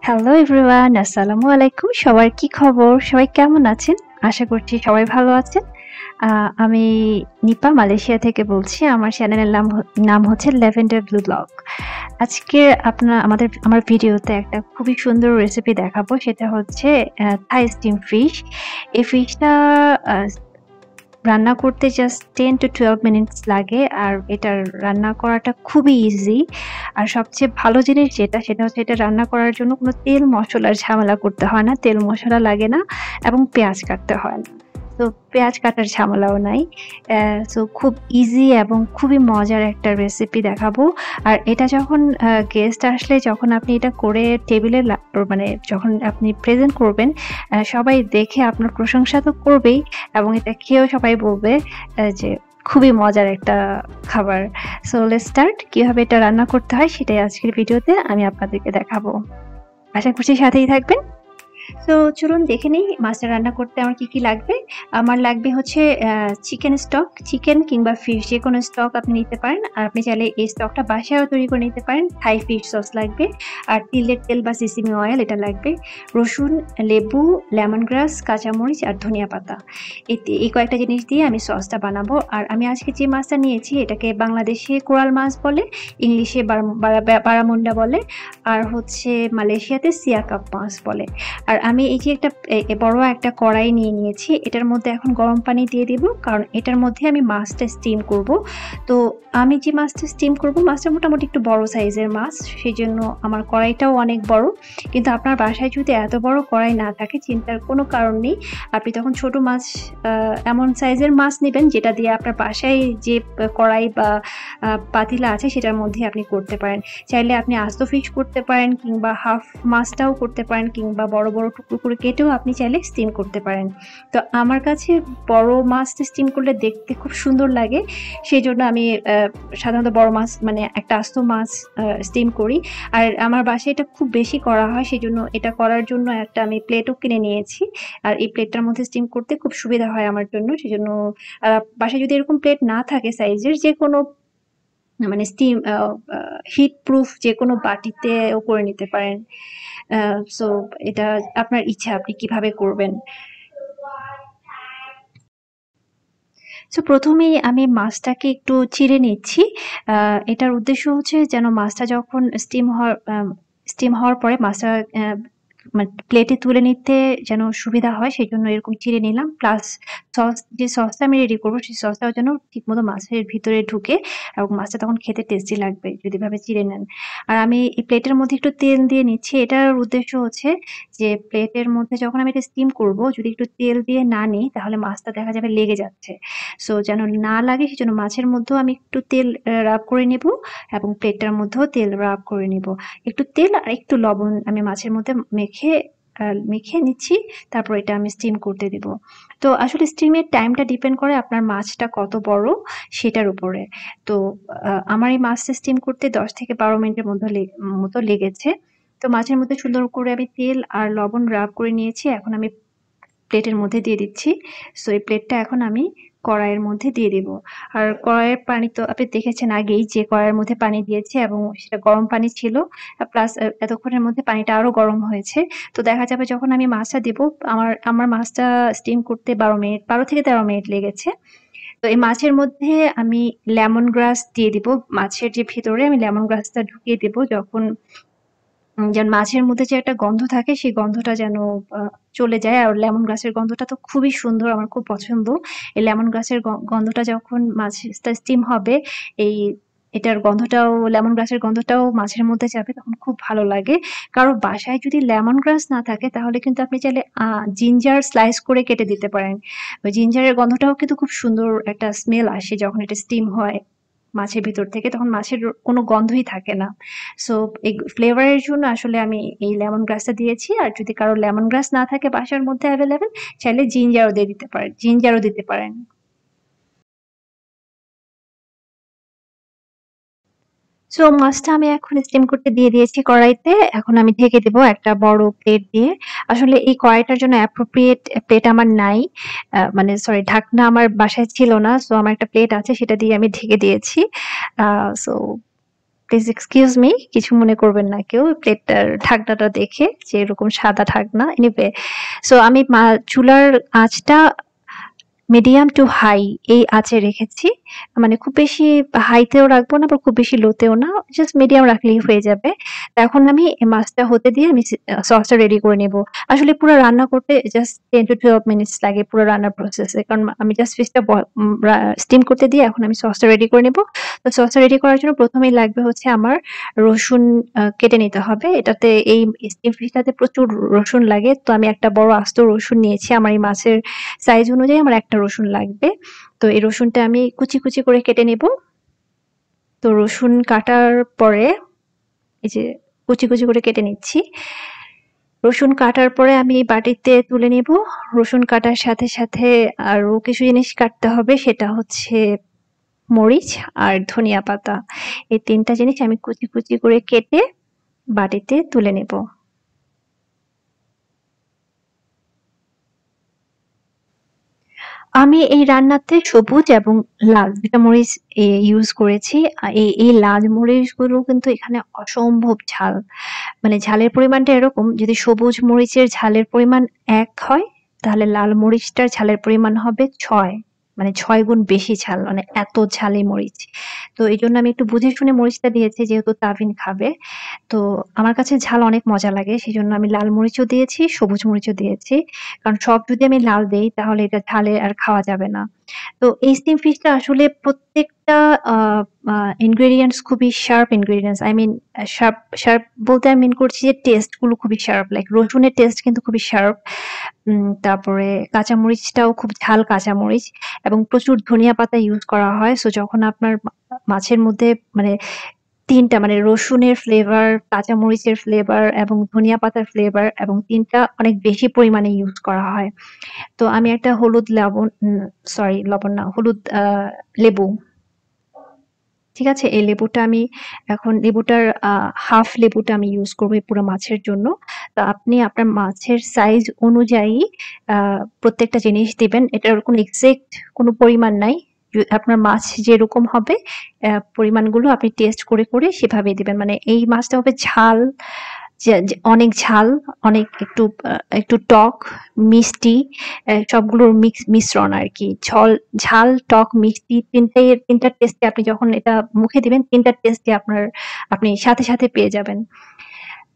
Hello everyone, আসসালামু আলাইকুম। সবার কি খবর? সবাই কেমন আছেন? আশা করছি সবাই ভালো আছেন। আমি নিপা মালয়েশিয়া থেকে বলছি। আমার চ্যানেলের নাম হচ্ছে ল্যাভেন্ডার ব্লু ব্লগ। আজকে আমার ভিডিওতে একটা খুবই সুন্দর রেসিপি দেখাবো। সেটা হচ্ছে থাই স্টিম ফিশ। এই ফিশটা আ রান্না করতে জাস্ট 10 to 12 মিনিটস লাগে। আর এটার রান্না করাটা খুবই ইজি। আর সবচেয়ে ভালো জিনিস সেটা হচ্ছে এটা রান্না করার জন্য কোনো তেল মসলার ঝামেলা করতে হয় না। তেল মসলা লাগে না এবং পেঁয়াজ কাটতে হয় না। তো পেঁয়াজ কাটার ঝামেলাও নাই। সো খুব ইজি এবং খুবই মজার একটা রেসিপি দেখাবো। আর এটা যখন গেস্ট আসলে যখন আপনি এটা করে টেবিলে মানে যখন আপনি প্রেজেন্ট করবেন, সবাই দেখে আপনার প্রশংসা তো করবেই এবং এটা খেয়েও সবাই বলবে যে খুবই মজার একটা খাবার। So let's start. কিভাবে এটা রান্না করতে হয় সেটাই আজকের ভিডিওতে আমি আপনাদেরকে দেখাবো। আশা করছি সাথেই থাকবেন। তো চলুন দেখে নেই মাছটা রান্না করতে আমার কি লাগবে। আমার লাগবে হচ্ছে চিকেন স্টক, চিকেন কিংবা ফিশ যেকোনো স্টক আপনি নিতে পারেন। আর আপনি চাইলে এই স্টকটা বাসায়ও তৈরি করে নিতে পারেন। থাই ফিশ সস লাগবে, আর তিলের তেল বা সিসিমি অয়েল এটা লাগবে, রসুন, লেবু, লেমনগ্রাস, কাঁচামরিচ আর ধনিয়া পাতা। এই কয়েকটা জিনিস দিয়ে আমি সসটা বানাবো। আর আমি আজকে যে মাছটা নিয়েছি এটাকে বাংলাদেশে কোরাল মাছ বলে, ইংলিশে বারামুন্ডা বলে, আর হচ্ছে মালয়েশিয়াতে সিয়াকাপ মাছ বলে। আর আমি এই যে বড় একটা কড়াই নিয়ে নিয়েছি, এটার মধ্যে এখন গরম পানি দিয়ে দিব, কারণ এটার মধ্যে আমি মাছটা স্টিম করব। তো আমি যে মাছটা স্টিম করব, মাছটা মোটামুটি একটু বড় সাইজের মাছ, সেই জন্য আমার কড়াইটাও অনেক বড়। কিন্তু আপনার বাসায় যদি এত বড় কড়াই না থাকে, চিন্তার কোনো কারণ নেই। আপনি তখন ছোট মাছ, এমন সাইজের মাছ নেবেন যেটা দিয়ে আপনার বাসায় যে কড়াই বা পাতিলা আছে সেটার মধ্যে আপনি করতে পারেন। চাইলে আপনি আস্ত ফিশ করতে পারেন, কিংবা হাফ মাছটাও করতে পারেন, কিংবা বড় বড় টুকরো করে কেটেও আপনি চাইলে স্টিম করতে পারেন। তো আমার কাছে বড় মাছটা স্টিম করলে দেখতে খুব সুন্দর লাগে, সেই জন্য আমি সাধারণত বড় মাছ মানে একটা আস্ত মাছ স্টিম করি। আর আমার বাসায় এটা খুব বেশি করা হয়, সেই জন্য এটা করার জন্য একটা আমি প্লেটও কিনে নিয়েছি। আর এই প্লেটটার মধ্যে স্টিম করতে খুব সুবিধা হয় আমার জন্য, সেই জন্য বাসায় যদি এরকম প্লেট না থাকে সাইজের, যে কোনো মানে স্টিম হিট প্রুফ যে কোনো বাটিতেও করে নিতে পারেন। সো এটা আপনার ইচ্ছা আপনি কিভাবে করবেন। সো প্রথমেই আমি মাছটাকে একটু চিড়ে নিচ্ছি। এটার উদ্দেশ্য হচ্ছে যেন মাছটা যখন স্টিম হওয়ার পরে মাছটা মানে প্লেটে তুলে নিতে যেন সুবিধা হয়, সেই জন্য এরকম চিড়ে নিলাম। প্লাস যে সসটা আমি রেডি করবো সেই সসটাও যেন ঠিকমতো মাছের ভিতরে ঢুকে এবং মাছটা তখন খেতে টেস্টি লাগবে যদি এভাবে চিড়ে নেন। আর আমি এই প্লেটের মধ্যে একটু তেল দিয়ে নিচ্ছি। এটার উদ্দেশ্য হচ্ছে যে প্লেটের মধ্যে যখন আমি এটা স্টিম করব, যদি একটু তেল দিয়ে না নিই তাহলে মাছটা দেখা যাবে লেগে যাচ্ছে। সো যেন না লাগে সেজন্য মাছের মধ্যেও আমি একটু তেল রাব করে নেব এবং প্লেটটার মধ্যেও তেল রাব করে নেব। একটু তেল আর একটু লবণ আমি মাছের মধ্যে মেখে নিচ্ছি। তারপর এটা আমি স্টিম করতে দিব। তো আসলে স্টিমের টাইমটা ডিপেন্ড করে আপনার মাছটা কত বড় সেটার উপরে। তো আমার এই মাছটা স্টিম করতে 10 থেকে 12 মিনিটের মতো লেগেছে। তো মাছের মধ্যে সুন্দর করে আমি তেল আর লবণ রাব করে নিয়েছি। এখন আমি প্লেটের মধ্যে দিয়ে দিচ্ছি। সো এই প্লেটটা এখন আমি কড়াইয়ের মধ্যে দিয়ে দিব। আর কড়াইয়ের পানি তো আপনি দেখেছেন আগেই যে কড়াইয়ের মধ্যে পানি দিয়েছি এবং সেটা গরম পানি ছিল। প্লাস এতক্ষণের মধ্যে পানিটা আরো গরম হয়েছে। তো দেখা যাবে যখন আমি মাছটা দিব, আমার মাছটা স্টিম করতে 12 থেকে 13 মিনিট লেগেছে। তো এই মাছের মধ্যে আমি লেমন গ্রাস দিয়ে দিব। মাছের যে ভিতরে আমি লেমন গ্রাসটা ঢুকিয়ে দেব, যখন যেন মাছের মধ্যে যে একটা গন্ধ থাকে সেই গন্ধটা যেন আ চলে যায়। আর লেমন গ্রাসের গন্ধটা তো খুবই সুন্দর, আমার খুব পছন্দ। এই লেমন গ্রাসের গন্ধটা যখন মাছটা স্টিম হবে, এই এটার গন্ধটাও, লেমন গ্রাসের গন্ধটাও মাছের মধ্যে যাবে, তখন খুব ভালো লাগে। কারো বাসায় যদি লেমন গ্রাস না থাকে তাহলে কিন্তু আপনি চাইলে জিঞ্জার স্লাইস করে কেটে দিতে পারেন। ওই জিঞ্জারের গন্ধটাও কিন্তু খুব সুন্দর একটা স্মেল আসে যখন এটা স্টিম হয় মাছের ভিতর থেকে, তখন মাছের কোনো গন্ধই থাকে না। সো এই ফ্লেভারের জন্য আসলে আমি এই লেমন গ্রাসটা দিয়েছি। আর যদি কারো লেমন গ্রাস না থাকে বাসার মধ্যে এভেইলেবল, চাইলে জিঞ্জারও দিতে পারেন। সো মাছটা আমি এখন স্টিম করতে দিয়ে দিয়েছি কড়াইতে। এখন আমি ঢেকে দেব একটা বড় প্লেট দিয়ে। আসলে এই কড়াইটার জন্য অ্যাপ্রোপ্রিয়েট প্লেট আমার নাই। মানে সরি, ঢাকনা আমার বাসায় ছিল না। সো আমার একটা প্লেট আছে, সেটা দিয়ে আমি ঢেকে দিয়েছি। সো প্লিজ এক্সকিউজ মি, কিছু মনে করবেন না কেউ প্লেটটার ঢাকনাটা দেখে যে এরকম সাদা ঢাকনা। এনিওয়ে, সো আমি চুলার আঁচটা মিডিয়াম টু হাই এই আঁচে রেখেছি। মানে খুব বেশি হাইতেও রাখবো না, আবার খুব বেশি লোতেও না। জাস্ট মিডিয়াম রাখলেই হয়ে যাবে। তো এখন আমি এই মাছটা হতে দিয়ে আমি সসটা রেডি করে নেব। আসলে পুরো রান্না করতে জাস্ট 10 to 12 মিনিটস লাগে পুরো রান্নার প্রসেসে। কারণ আমি জাস্ট ফিশটা স্টিম করতে দিয়ে এখন আমি সসটা রেডি করে নেব। তো সসটা রেডি করার জন্য ১ম এই লাগবে হচ্ছে আমার রসুন কেটে নিতে হবে। এটাতে এই স্টিম ফিশটাতে প্রচুর রসুন লাগে। তো আমি একটা বড় আস্ত রসুন নিয়েছি। আমার এই মাছের সাইজ অনুযায়ী আমার একটা রসুন লাগবে। তো এই রসুনটা আমি কুচি, কুচি করে কেটে নেব। তো রসুন কাটার পরে এই যে কুচি, কুচি করে কেটে নিচ্ছি। রসুন কাটার পরে আমি এই বাটিতে তুলে নিব। রসুন কাটার সাথে, সাথে আরো কিছু জিনিস কাটতে হবে, সেটা হচ্ছে মরিচ আর ধনিয়া পাতা। এই ৩ টা জিনিস আমি কুচি, কুচি করে কেটে বাটিতে তুলে নেব। আমি এই রান্নাতে সবুজ এবং লাল ২ টা মরিচ ইউজ করেছি। এই লাল মরিচগুলো কিন্তু এখানে অসম্ভব ঝাল। মানে ঝালের পরিমাণটা এরকম, যদি সবুজ মরিচের ঝালের পরিমাণ ১ হয়, তাহলে লাল মরিচটার ঝালের পরিমাণ হবে ৬। মানে ৬ গুণ বেশি ঝাল। মানে এত ঝাল এই মরিচ। তো এইজন্য আমি একটু বুঝে শুনে মরিচটা দিয়েছি, যেহেতু তাবিন খাবে। তো আমার কাছে ঝাল অনেক মজা লাগে। সেজন্য আমি লাল মরিচও দিয়েছি, সবুজ মরিচও দিয়েছি। কারণ সব যদি আমি লাল দেই তাহলে এটা ঝালে আর খাওয়া যাবে না। তো এই স্টিম ফিশটা আসলে প্রত্যেকটা আ আ ingredients খুবই sharp ingredients। I mean sharp sharp বলতে আমি মিন করছি যে টেস্ট গুলো খুবই শার্প। লাইক রসুনের টেস্ট কিন্তু খুবই শার্প। তারপরে কাঁচামরিচটাও খুব ঝাল কাঁচামরিচ এবং প্রচুর ধনিয়া পাতা ইউজ করা হয়। সো যখন আপনার মাছের মধ্যে মানে ৩ টা মানে রসুনের ফ্লেভার, কাঁচামরিচের ফ্লেভার এবং ধনিয়া পাতার ফ্লেভার এবং ৩ টা অনেক বেশি পরিমাণে ইউজ করা হয়। তো আমি একটা হলুদ লবণ সরি লবণ না, হলুদ লেবু, ঠিক আছে? এই লেবুটা আমি এখন লেবুটার হাফ লেবুটা আমি ইউজ করব এই পুরো মাছের জন্য। তো আপনি আপনার মাছের সাইজ অনুযায়ী আ প্রত্যেকটা জিনিস দিবেন। এটার কোনো এক্সাক্ট কোনো পরিমাণ নাই। আপনার মাছ যেরকম হবে পরিমাণগুলো আপনি টেস্ট করে, করে সেভাবেই দিবেন। মানে এই মাছটা হবে ঝাল, যে অনেক ঝাল, অনেক একটু টক, মিষ্টি সবগুলোর মিশ্রণ আরকি। ঝাল, টক, মিষ্টি ৩ টার টেস্টে আপনি যখন এটা মুখে দিবেন ৩ টার টেস্টে আপনি সাথে, সাথে পেয়ে যাবেন।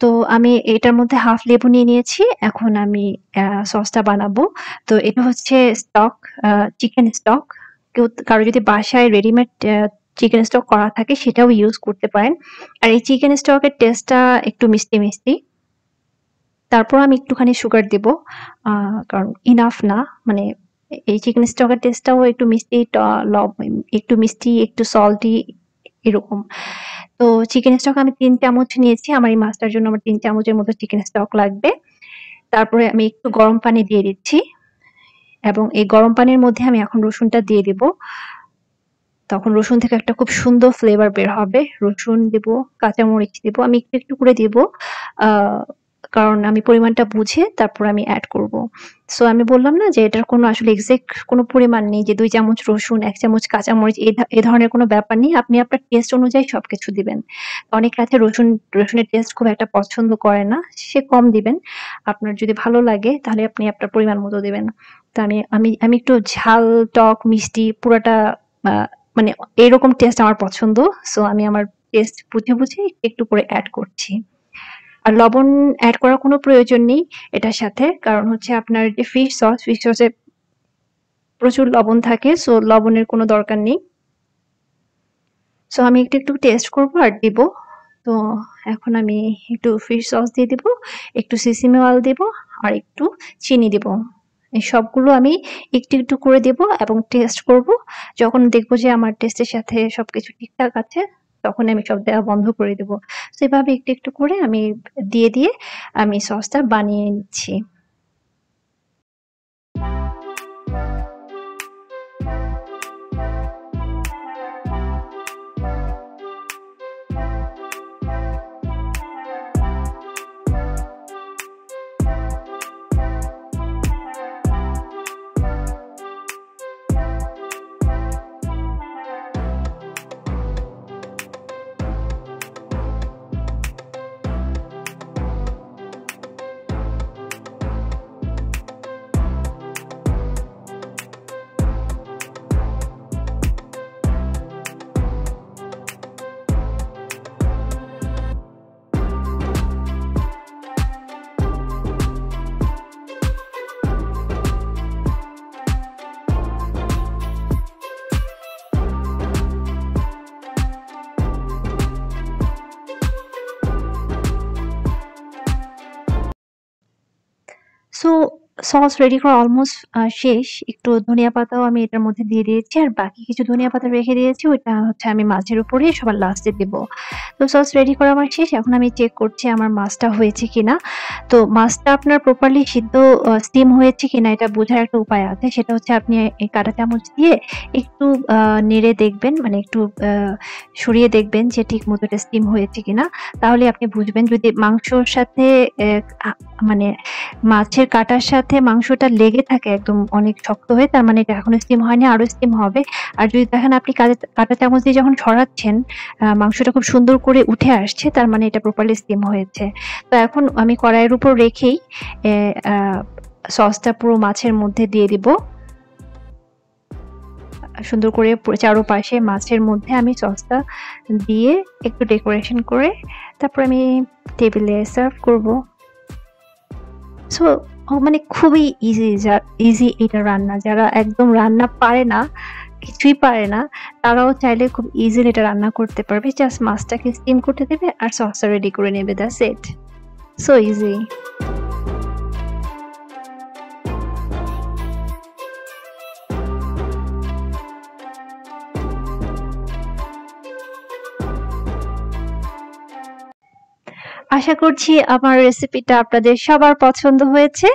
তো আমি এটার মধ্যে হাফ লেবু নিয়ে নিয়েছি। এখন আমি সসটা বানাবো। তো এটা হচ্ছে স্টক, আ চিকেন স্টক। কারো যদি বাসায় রেডিমেড চিকেন স্টক করা থাকে সেটাও ইউজ করতে পারেন। আর এই চিকেন স্টকের টেস্টটা একটু মিষ্টি, মিষ্টি। তারপর আমি একটুখানি সুগার দিব। আ কারণ ইনাফ না। মানে এই চিকেন স্টকের টেস্টটাও একটু মিষ্টি, একটু মিষ্টি, একটু সল্টি এরকম। তো চিকেন স্টক আমি ৩ চামচ নিয়েছি। আমার এই মাছটার জন্য আমার ৩ চামচের মতো চিকেন স্টক লাগবে। তারপরে আমি একটু গরম পানি দিয়ে দিচ্ছি এবং এই গরম পানির মধ্যে আমি এখন রসুনটা দিয়ে দিব। তখন রসুন থেকে একটা খুব সুন্দর ফ্লেভার বের হবে। রসুন দিব, কাঁচামরিচ দিব। আমি একটু, একটু করে দিব। আ কারণ আমি পরিমাণটা বুঝে তারপর আমি এড করব। সো আমি বললাম না যে এটার কোনো আসলে এক্সাক্ট কোনো পরিমাণ নেই যে ২ চামচ রসুন, ১ চামচ কাঁচামরিচ এ ধরনের কোনো ব্যাপার নেই। আপনি আপনার টেস্ট অনুযায়ী সবকিছু দিবেন। অনেকে আছে রসুনের টেস্ট খুব একটা পছন্দ করে না। সে কম দিবেন। আপনার যদি ভালো লাগে তাহলে আপনি আপনার পরিমাণ মতো দিবেন। তো আমি আমি আমি একটু ঝাল, টক, মিষ্টি পুরাটা আ মানে এরকম টেস্ট আমার পছন্দ। সো আমি আমার টেস্ট বুঝে, বুঝে একটু, একটু করে এড করছি। আর লবণ এড করার কোনো প্রয়োজন নেই এটার সাথে। কারণ হচ্ছে আপনার যে ফিশ সসে প্রচুর লবণ থাকে। সো লবণের কোনো দরকার নেই। সো আমি একটু, একটু টেস্ট করব আর দিব। তো এখন আমি একটু ফিশ সস দিয়ে দিব, একটু সিসিমি অয়েল দিব আর একটু চিনি দিব। এই সবগুলো আমি একটু, একটু করে দেব এবং টেস্ট করব। যখন দেখব যে আমার টেস্টের সাথে সবকিছু ঠিকঠাক আছে, তখন আমি সব দেওয়া বন্ধ করে দেব। তো এভাবে একটু, একটু করে আমি দিয়ে আমি সসটা বানিয়ে নিচ্ছি। সো সস রেডি করা অলমোস্ট শেষ। একটু ধনিয়া পাতাও আমি এটার মধ্যে দিয়ে দিয়েছি। আর বাকি কিছু ধনিয়া পাতা রেখে দিয়েছি। ওইটা হচ্ছে আমি মাছের উপরে সবার লাস্টে দিব। তো সস রেডি করা আমার শেষ। এখন আমি চেক করছি আমার মাছটা হয়েছে কিনা। তো মাছটা আপনার প্রপারলি সিদ্ধ স্টিম হয়েছে কিনা এটা বোঝার একটা উপায় আছে। সেটা হচ্ছে আপনি এই কাঁটা চামচ দিয়ে একটু নেড়ে দেখবেন, মানে একটু সরিয়ে দেখবেন যে ঠিকমতো এটা স্টিম হয়েছে কিনা। তাহলে আপনি বুঝবেন। যদি মাংসর সাথে মানে মাছের কাঁটার সাথে মাংসটা লেগে থাকে একদম অনেক শক্ত হয়ে, তার মানে এটা এখনো স্টিম হয়নি, আরো স্টিম হবে। আর যদি দেখেন আপনি কাঁটা চামচ দিয়ে যখন ছড়াচ্ছেন মাংসটা খুব সুন্দর করে উঠে আসছে, তার মানে এটা প্রপারলি স্টিম হয়েছে। তো এখন আমি কড়াইয়ের উপর রেখেই সসটা পুরো মাছের মধ্যে দিয়ে দিব। সুন্দর করে চারোপাশে মাছের মধ্যে আমি সসটা দিয়ে একটু ডেকোরেশন করে তারপর আমি টেবিলে সার্ভ করব। সো মানে খুবই ইজি এটা রান্না। যারা একদম রান্না পারে না, কিছুই পারে না, তারাও চাইলে খুব ইজিলি এটা রান্না করতে পারবে। জাস্ট মাছটাকে স্টিম করতে দেবে আর সসটা রেডি করে নেবে, দ্যাটস ইট। So easy. আশা করছি আমার রেসিপিটা আপনাদের সবার পছন্দ হয়েছে।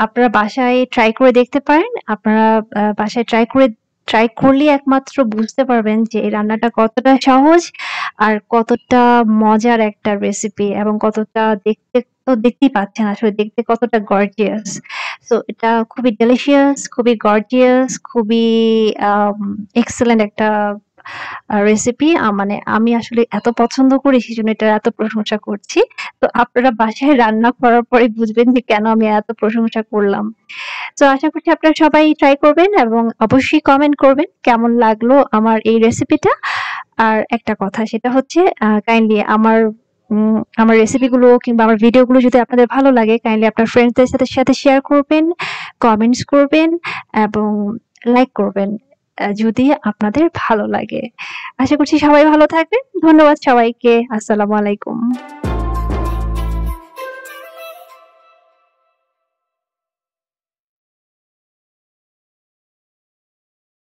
আপনারা বাসায় ট্রাই করে দেখতে পারেন। আপনারা বাসায় ট্রাই করলে একমাত্র বুঝতে পারবেন যে এই রান্নাটা কতটা সহজ আর কতটা মজার একটা রেসিপি, এবং কতটা দেখতে তো দেখতেই পাচ্ছেন আসলে দেখতে কতটা গর্জিয়াস। সো এটা খুবই ডেলিশিয়াস, খুবই গর্জিয়াস, খুবই এক্সেলেন্ট একটা রেসিপি। মানে আমি আসলে এত পছন্দ করি সেজন্য এটার এত প্রশংসা করছি। তো আপনারা বাসায় রান্না করার পরে বুঝবেন যে কেন আমি এত প্রশংসা করলাম। তো আশা করছি আপনারা সবাই ট্রাই করবেন এবং অবশ্যই কমেন্ট করবেন কেমন লাগলো আমার এই রেসিপিটা। আর একটা কথা সেটা হচ্ছে কাইন্ডলি আমার রেসিপিগুলো কিংবা আমার ভিডিওগুলো যদি আপনাদের ভালো লাগে, কাইন্ডলি আপনার ফ্রেন্ডসদের সাথে শেয়ার করবেন, কমেন্টস করবেন এবং লাইক করবেন যদি আপনাদের ভালো লাগে। আশা করছি সবাই ভালো থাকবেন। ধন্যবাদ সবাইকে। আসসালামু আলাইকুম।